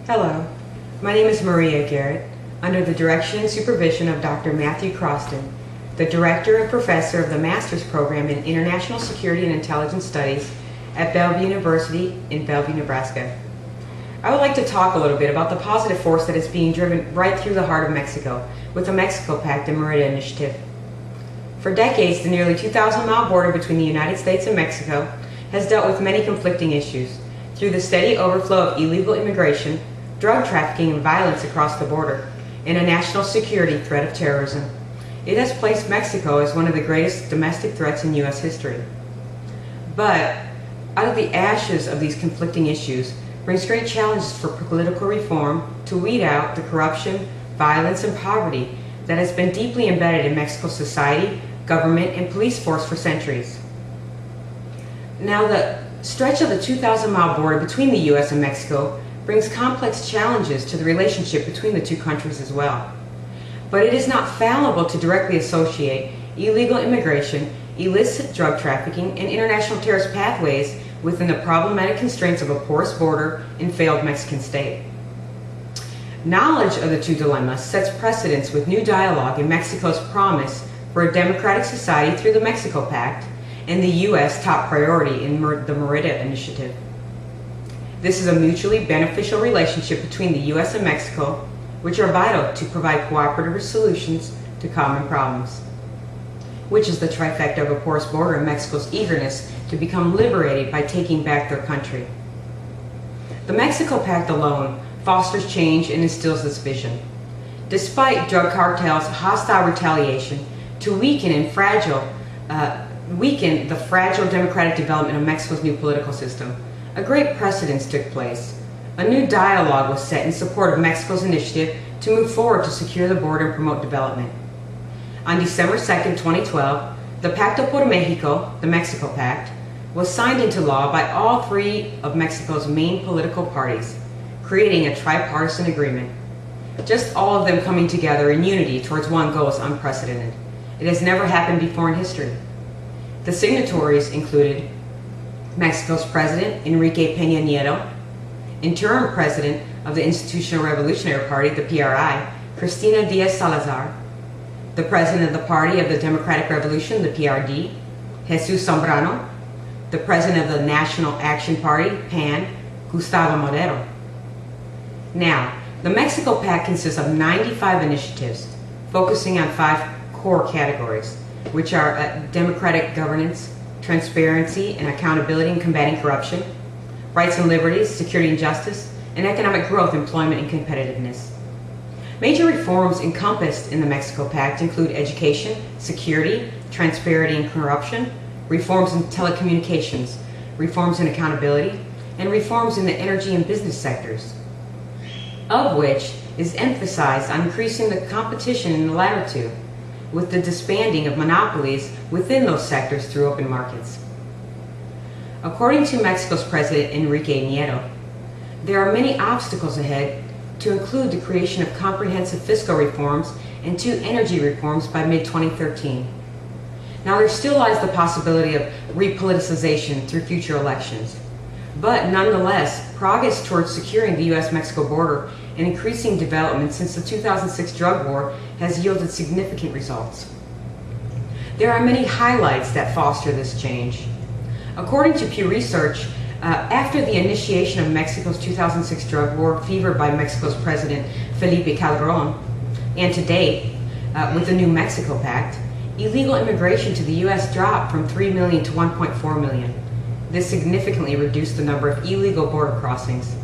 Hello, my name is Maria Garrett, under the direction and supervision of Dr. Matthew Croston, the Director and Professor of the Master's Program in International Security and Intelligence Studies at Bellevue University in Bellevue, Nebraska. I would like to talk a little bit about the positive force that is being driven right through the heart of Mexico with the Mexico Pact and Merida Initiative. For decades, the nearly 2,000-mile border between the United States and Mexico has dealt with many conflicting issues through the steady overflow of illegal immigration, drug trafficking, and violence across the border, and a national security threat of terrorism. It has placed Mexico as one of the greatest domestic threats in U.S. history. But out of the ashes of these conflicting issues brings great challenges for political reform to weed out the corruption, violence, and poverty that has been deeply embedded in Mexico's society, government, and police force for centuries. Now, the stretch of the 2,000-mile border between the U.S. and Mexico brings complex challenges to the relationship between the two countries as well. But it is not fallible to directly associate illegal immigration, illicit drug trafficking, and international terrorist pathways within the problematic constraints of a porous border and failed Mexican state. Knowledge of the two dilemmas sets precedence with new dialogue in Mexico's promise for a democratic society through the Mexico Pact and the U.S. top priority in the Merida Initiative. This is a mutually beneficial relationship between the U.S. and Mexico, which are vital to provide cooperative solutions to common problems, which is the trifecta of a porous border and Mexico's eagerness to become liberated by taking back their country. The Mexico Pact alone fosters change and instills this vision. Despite drug cartels' hostile retaliation to weaken the fragile democratic development of Mexico's new political system, a great precedence took place. A new dialogue was set in support of Mexico's initiative to move forward to secure the border and promote development. On December 2, 2012, the Pacto por Mexico, the Mexico Pact, was signed into law by all three of Mexico's main political parties, creating a tripartisan agreement. Just all of them coming together in unity towards one goal is unprecedented. It has never happened before in history. The signatories included Mexico's President, Enrique Peña Nieto, interim President of the Institutional Revolutionary Party, the PRI, Cristina Diaz Salazar, the President of the Party of the Democratic Revolution, the PRD, Jesus Zambrano, the President of the National Action Party, PAN, Gustavo Madero. Now, the Mexico Pact consists of 95 initiatives focusing on 5 core categories, which are democratic governance, transparency and accountability in combating corruption, rights and liberties, security and justice, and economic growth, employment, and competitiveness. Major reforms encompassed in the Mexico Pact include education, security, transparency and corruption, reforms in telecommunications, reforms in accountability, and reforms in the energy and business sectors, of which is emphasized on increasing the competition in the latter two, with the disbanding of monopolies within those sectors through open markets. According to Mexico's President Enrique Nieto, there are many obstacles ahead to include the creation of comprehensive fiscal reforms and 2 energy reforms by mid-2013. Now, there still lies the possibility of repoliticization through future elections, but nonetheless, progress towards securing the U.S.-Mexico border and increasing development since the 2006 drug war has yielded significant results. There are many highlights that foster this change. According to Pew Research, after the initiation of Mexico's 2006 drug war fevered by Mexico's President Felipe Calderon, and to date, with the new Mexico Pact, illegal immigration to the U.S. dropped from 3 million to 1.4 million. This significantly reduced the number of illegal border crossings.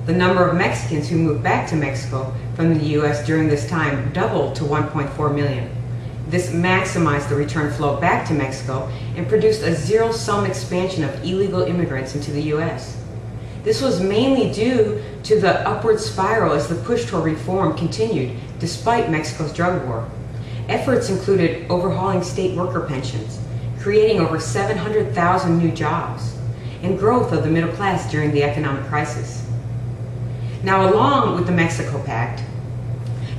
The number of Mexicans who moved back to Mexico from the U.S. during this time doubled to 1.4 million. This maximized the return flow back to Mexico and produced a zero-sum expansion of illegal immigrants into the U.S. This was mainly due to the upward spiral as the push toward reform continued despite Mexico's drug war. Efforts included overhauling state worker pensions, creating over 700,000 new jobs, and growth of the middle class during the economic crisis. Now, along with the Mexico Pact,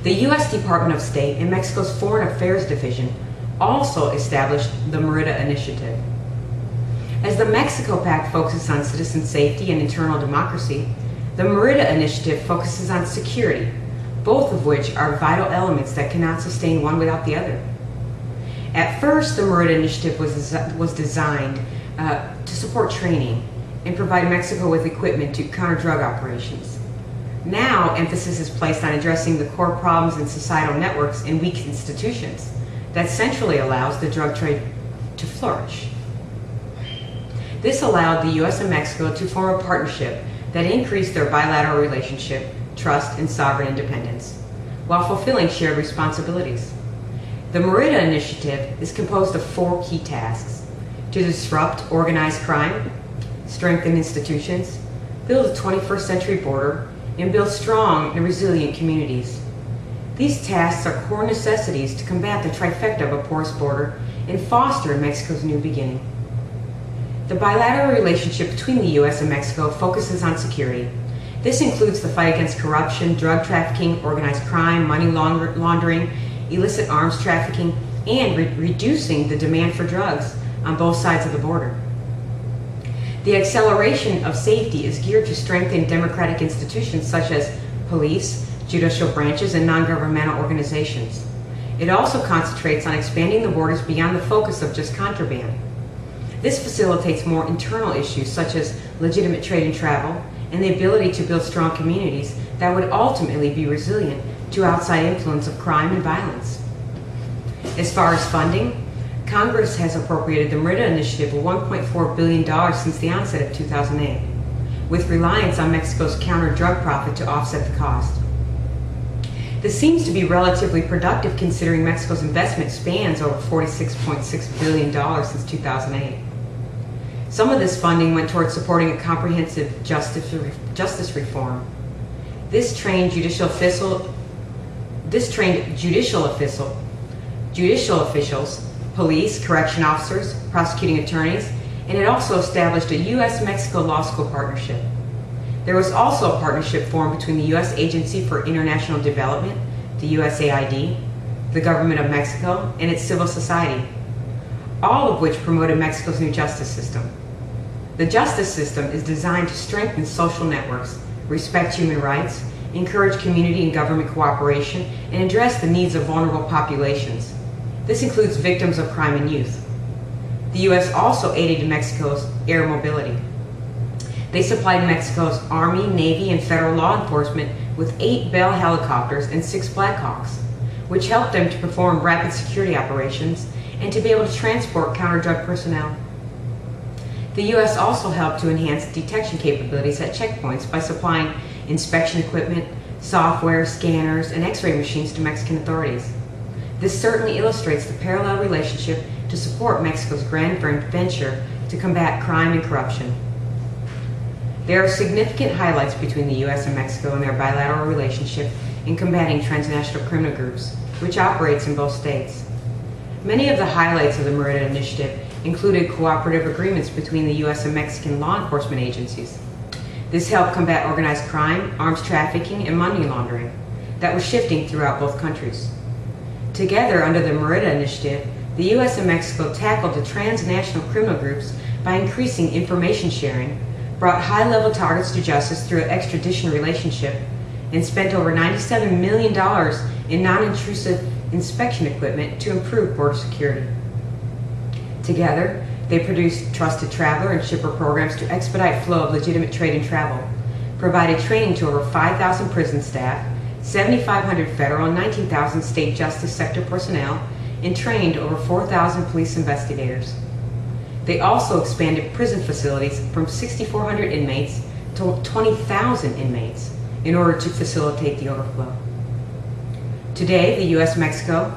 the U.S. Department of State and Mexico's Foreign Affairs Division also established the Merida Initiative. As the Mexico Pact focuses on citizen safety and internal democracy, The Merida Initiative focuses on security, both of which are vital elements that cannot sustain one without the other. At first, the Merida Initiative was designed to support training and provide Mexico with equipment to counter drug operations. Now, emphasis is placed on addressing the core problems in societal networks and weak institutions that centrally allows the drug trade to flourish. This allowed the U.S. and Mexico to form a partnership that increased their bilateral relationship, trust, and sovereign independence, while fulfilling shared responsibilities. The Merida Initiative is composed of 4 key tasks: to disrupt organized crime, strengthen institutions, build a 21st century border, and build strong and resilient communities. These tasks are core necessities to combat the trifecta of a porous border and foster Mexico's new beginning. The bilateral relationship between the U.S. and Mexico focuses on security. This includes the fight against corruption, drug trafficking, organized crime, money laundering, illicit arms trafficking, and reducing the demand for drugs on both sides of the border. The acceleration of safety is geared to strengthen democratic institutions such as police, judicial branches, and non-governmental organizations. It also concentrates on expanding the borders beyond the focus of just contraband. This facilitates more internal issues such as legitimate trade and travel, and the ability to build strong communities that would ultimately be resilient to outside influence of crime and violence. As far as funding, Congress has appropriated the Merida Initiative of $1.4 billion since the onset of 2008, with reliance on Mexico's counter-drug profit to offset the cost. This seems to be relatively productive considering Mexico's investment spans over $46.6 billion since 2008. Some of this funding went towards supporting a comprehensive justice reform. This trained judicial officials, police, correction officers, prosecuting attorneys, and it also established a U.S.-Mexico law school partnership. There was also a partnership formed between the U.S. Agency for International Development, the USAID, the Government of Mexico, and its civil society, all of which promoted Mexico's new justice system. The justice system is designed to strengthen social networks, respect human rights, encourage community and government cooperation, and address the needs of vulnerable populations. This includes victims of crime and youth. The U.S. also aided Mexico's air mobility. They supplied Mexico's Army, Navy, and federal law enforcement with 8 Bell helicopters and 6 Blackhawks, which helped them to perform rapid security operations and to be able to transport counter-drug personnel. The U.S. also helped to enhance detection capabilities at checkpoints by supplying inspection equipment, software, scanners, and X-ray machines to Mexican authorities. This certainly illustrates the parallel relationship to support Mexico's grand venture to combat crime and corruption. There are significant highlights between the U.S. and Mexico in their bilateral relationship in combating transnational criminal groups, which operates in both states. Many of the highlights of the Merida Initiative included cooperative agreements between the U.S. and Mexican law enforcement agencies. This helped combat organized crime, arms trafficking, and money laundering that was shifting throughout both countries. Together, under the Merida Initiative, the U.S. and Mexico tackled the transnational criminal groups by increasing information sharing, brought high-level targets to justice through an extradition relationship, and spent over $97 million in non-intrusive inspection equipment to improve border security. Together, they produced trusted traveler and shipper programs to expedite flow of legitimate trade and travel, provided training to over 5,000 prison staff, 7,500 federal and 19,000 state justice sector personnel, and trained over 4,000 police investigators. They also expanded prison facilities from 6,400 inmates to 20,000 inmates in order to facilitate the overflow. Today, the U.S.-Mexico,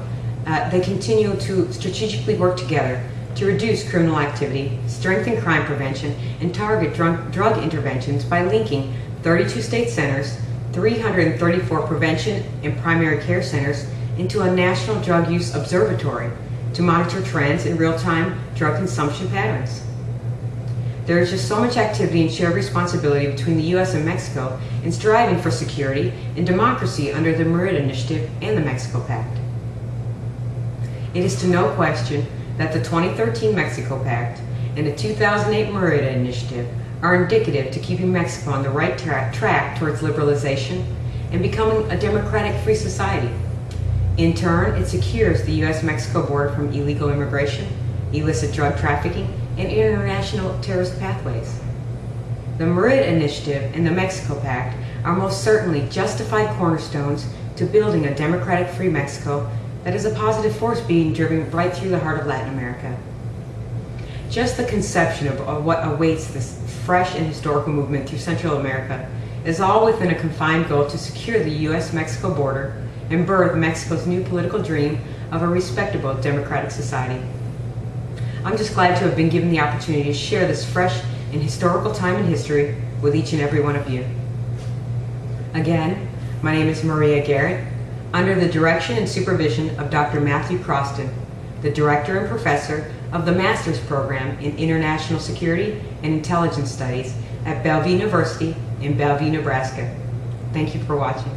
they continue to strategically work together to reduce criminal activity, strengthen crime prevention, and target drug interventions by linking 32 state centers, 334 prevention and primary care centers into a national drug use observatory to monitor trends in real-time drug consumption patterns. There is just so much activity and shared responsibility between the U.S. and Mexico in striving for security and democracy under the Merida Initiative and the Mexico Pact. It is to no question that the 2013 Mexico Pact and the 2008 Merida Initiative are indicative to keeping Mexico on the right track towards liberalization and becoming a democratic free society. In turn, it secures the U.S.-Mexico border from illegal immigration, illicit drug trafficking, and international terrorist pathways. The Madrid Initiative and the Mexico Pact are most certainly justified cornerstones to building a democratic free Mexico that is a positive force being driven right through the heart of Latin America. Just the conception of what awaits this fresh and historical movement through Central America is all within a confined goal to secure the U.S.-Mexico border and birth Mexico's new political dream of a respectable democratic society. I'm just glad to have been given the opportunity to share this fresh and historical time in history with each and every one of you. Again, my name is Maria Garrett, under the direction and supervision of Dr. Matthew Croston, the Director and Professor of the Master's Program in International Security and Intelligence Studies at Bellevue University in Bellevue, Nebraska. Thank you for watching.